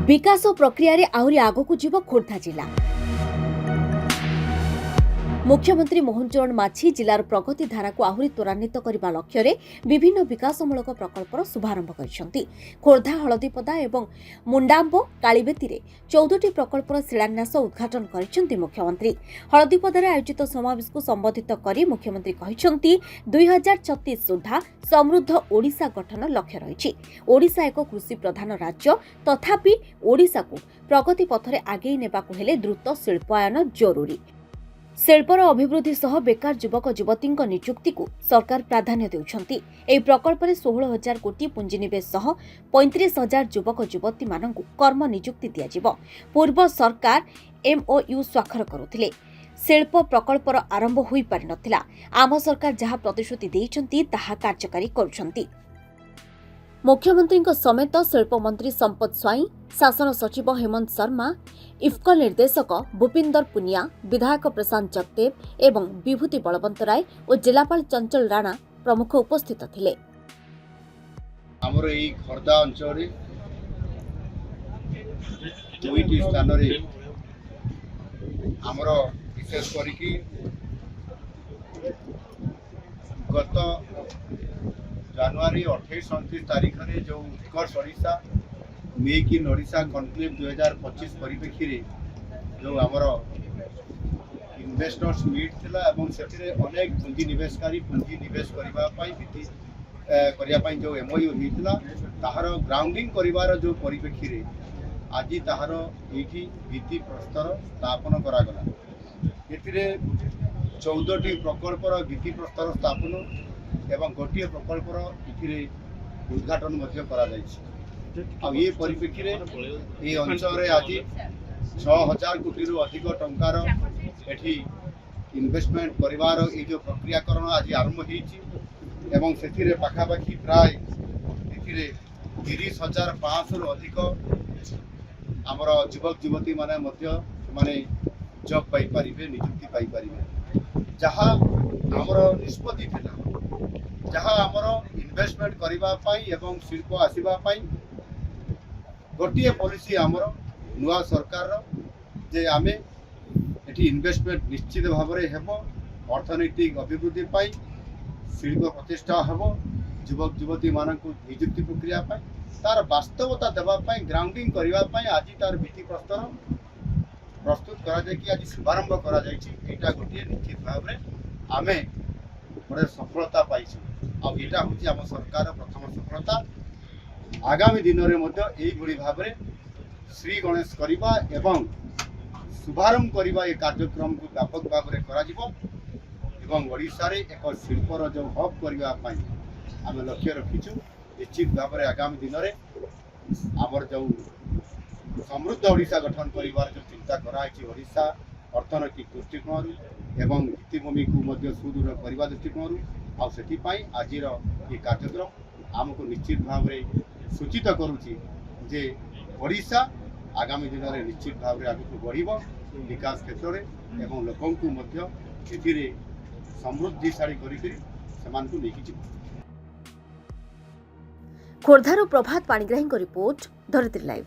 विकास प्रक्रिया रे आहुरी आगकु जीव खोर्धा जिला। मुख्यमंत्री मोहन चरण माझी जिलार प्रगति धारा को आहुरी त्वरान्वित करने लक्ष्य विभिन्न विकासमूलक प्रकल्पर शुभारंभ कर खोर्धा हलदीपदा और मुंडाम्ब कालीबेती 14टी प्रकल्पर शिलान्यास उद्घाटन कर मुख्यमंत्री। हलदीपदार आयोजित समावेश को संबोधित कर मुख्यमंत्री कहते 2036 सुधा समृद्ध ओडिशा गठन लक्ष्य रही। ओडिशा एक कृषि प्रधान राज्य, तथापि ओडिशा को प्रगति पथरे आगे नेबाकु हेले द्रुत शिल्पायन जरूरी। शिल्पर अभिवृद्धि सह बेकार युवक युवती नियुक्ति को सरकार प्राधान्य देउछंती। एही प्रकल्प में 16,000 कोटी पुंजीनिवेश सह 35,000 युवक युवती मानकु कर्म नियुक्ति दियाजिबो। पूर्व सरकार MOU स्वाक्षर करुथिले। शिल्प प्रकल्पर आरंभ होई पारि नथिला। आम सरकार जहाँ प्रतिश्रुति देइछंती ताहा कार्यकारी करुछंती। मुख्यमंत्री समेत शिल्प मंत्री संपत स्वाई, शासन सचिव हेमंत शर्मा, इफ्को निर्देशक भूपिंदर पुनिया, विधायक प्रशांत जगदेव एवं विभूति बलवंत राय और जिलापाल चंचल राणा प्रमुख उपस्थित थिले। हमर एई खोर्धा अंचल दुईटी स्थान रे हमर विशेष करिकी गत जनवरी 28-29 तारीख में जो Utkarsh Odisha make in Odisha conclave 2025 परिप्रेक्षी जो आमर इन्वेस्टर्स मीट थिला एवं सेथिरे अनेक पुंजी निवेशकारी पुंजी निवेश करने जो MOU होता ताहार ग्राउंडिंग करिवार जो परिप्रेक्षी आज ताहार एठी भित्ति प्रस्तर स्थापन करागला। एथिरे 14टी प्रकल्पर भित्ति प्रस्तर स्थापन एवं गोटे प्रकल्पर इथिरे उद्घाटन करा ये परिप्रेक्षी ये अंचल आज 6,000 कोटी अधिक टंकार एठी इन्वेस्टमेंट करिवार ये जो प्रक्रियाकरण आज आरंभ होती से पाखापाखि प्राय 30,500 अधिक आमर युवक युवती माने जॉब पाई पारिबे, नियुक्ति पाई पारिबे। जहाँ आमर निष्पत्ति थिला जहाँ आमर इन्वेस्टमेंट करिबा पाई एवं शिल्प आसीबा पाई गोटे पॉलिसी आमर नुआ सरकार जे आमे एठी इन्वेस्टमेंट निश्चित भाव में हेबो, अर्थनैतिक अभिवृद्धि पाई शिल्प प्रतिष्ठा हेबो, युवक युवती मानक नियुक्ति प्रक्रिया पाई तार वास्तवता देवा पाई ग्राउंडिंग करिबा पाई आज तार भित्ति प्रस्तर प्रस्तुत करा जाय कि आज शुभारंभ करा जायछि। एटा गोटे निश्चित भाव में आमे बड़े सफलता पाइछु। अब यहाँ हूँ आम सरकार प्रथम सफलता। आगामी दिन में यही भाव में श्री गणेश करवा एवं शुभारंभ करवा ये कार्यक्रम को व्यापक भाव में करा ओडिशा रे एक शिल्पर जो हब करने आम लक्ष्य रखीचु। निश्चित भाव में आगामी दिन में आमर जो समृद्ध ओडिशा गठन कर जो चिंता कराई ओडिशा अर्थनैतिक दृष्टिकोण एवं भित्तिभूमि को सुदृढ़ करने दृष्टिकोण आपाई आज ये कार्यक्रम आमको निश्चित भाव में सूचित करुच्ची जे ओडिशा आगामी दिन में निश्चित भाव में आगे बढ़ विकास क्षेत्र में एवं लोकों को समृद्धिशाली कर खोर्धार प्रभात पाणिग्राही रिपोर्ट धरित्री लाइव।